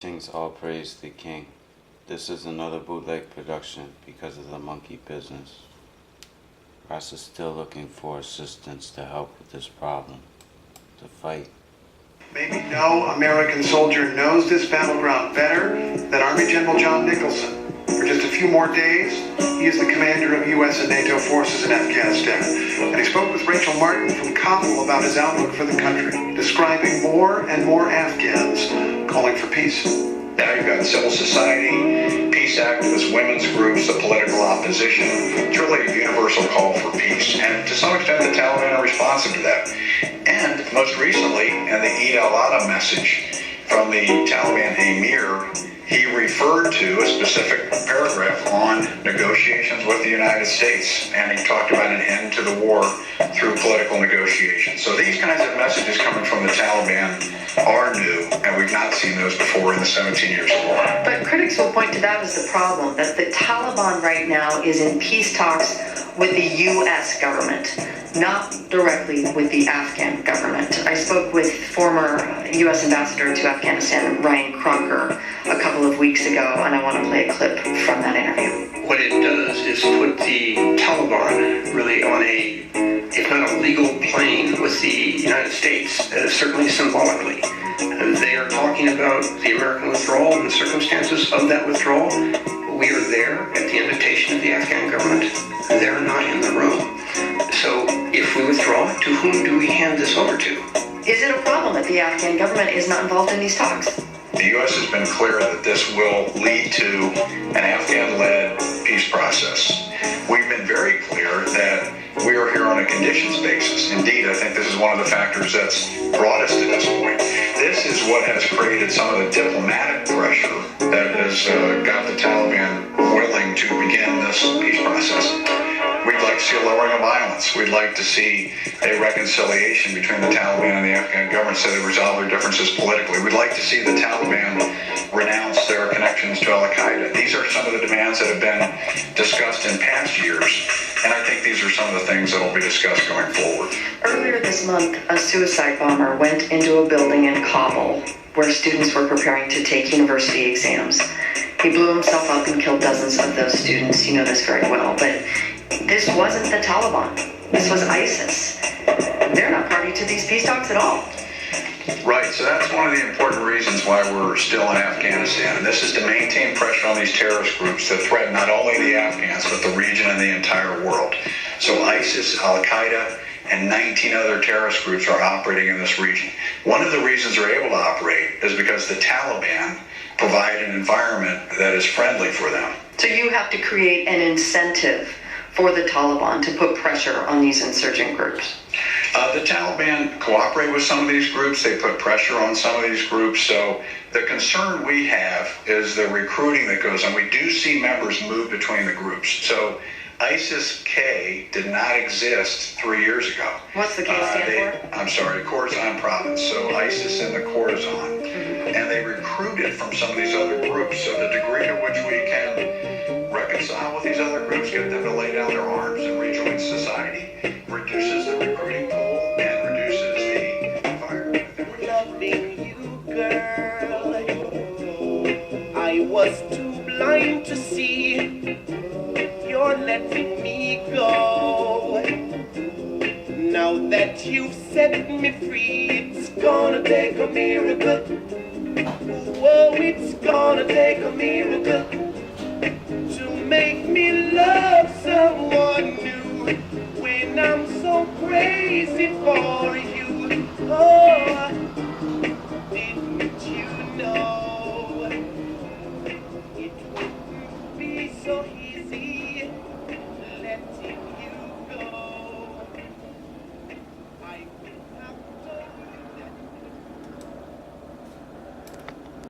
Sings all praise the king. This is another bootleg production because of the monkey business. Ross is still looking for assistance to help with this problem. To fight. Maybe no American soldier knows this battleground better than Army General John Nicholson. For just a few more days, he is the commander of U.S. and NATO forces in Afghanistan. And he spoke with Rachel Martin from Kabul about his outlook for the country, describing more and more Afghans calling for peace. Now you've got civil society, peace activists, women's groups, the political opposition. It's really a universal call for peace. And to some extent, the Taliban are responsive to that. And most recently, in the Eid al-Adha message from the Taliban emir, he referred to a specific paragraph on negotiations with the United States, and he talked about an end to the war through political negotiations. So these kinds of messages coming from the Taliban are new, and we've not seen those before in the 17 years of war. But critics will point to that as the problem, that the Taliban right now is in peace talks with the U.S. government, not directly with the Afghan government. I spoke with former U.S. Ambassador to Afghanistan, Ryan Crocker, a couple of weeks ago, and I want to play a clip from that interview. What it does is put the Taliban really on a, if not a legal plane with the United States, certainly symbolically. They are talking about the American withdrawal and the circumstances of that withdrawal. We are there at the invitation of the Afghan government. They're not in the room. So if we withdraw, to whom do we hand this over to? Is it a problem that the Afghan government is not involved in these talks? The U.S. has been clear that this will lead to an Afghan-led peace process. We've been very clear that we are here on a conditions basis. Indeed, I think this is one of the factors that's brought us to this point. This is what has created some of the diplomatic pressure that has got the Taliban willing to begin this peace process. We'd like to see a lowering of violence. We'd like to see a reconciliation between the Taliban and the Afghan government so they resolve their differences politically. We'd like to see the Taliban renounce their connections to al-Qaeda. These are some of the demands that have been discussed in past years, and I think these are some of the things that will be discussed going forward. Earlier this month, a suicide bomber went into a building in Kabul where students were preparing to take university exams. He blew himself up and killed dozens of those students. You know this very well, but this wasn't the Taliban. This was ISIS. They're not party to these peace talks at all. Right, so that's one of the important reasons why we're still in Afghanistan, and this is to maintain pressure on these terrorist groups that threaten not only the Afghans, but the region and the entire world. So ISIS, al-Qaeda, and 19 other terrorist groups are operating in this region. One of the reasons they're able to operate is because the Taliban provide an environment that is friendly for them. So you have to create an incentive for the Taliban to put pressure on these insurgent groups. The Taliban cooperate with some of these groups. They put pressure on some of these groups. So the concern we have is the recruiting that goes on. We do see members move between the groups. So ISIS-K did not exist 3 years ago. What's the K stand for? I'm sorry, Khorasan province. So ISIS in the Khorasan. And they recruited from some of these other groups. So the degree to which we can reconcile with these other groups, get them to lay down their arms and rejoin society, reduces the recruiting pool and reduces the environment in which Loving you, girl, I was too blind to see you're letting me go. Now that you've set me free, it's gonna take a miracle. Whoa, it's gonna take a miracle to make me love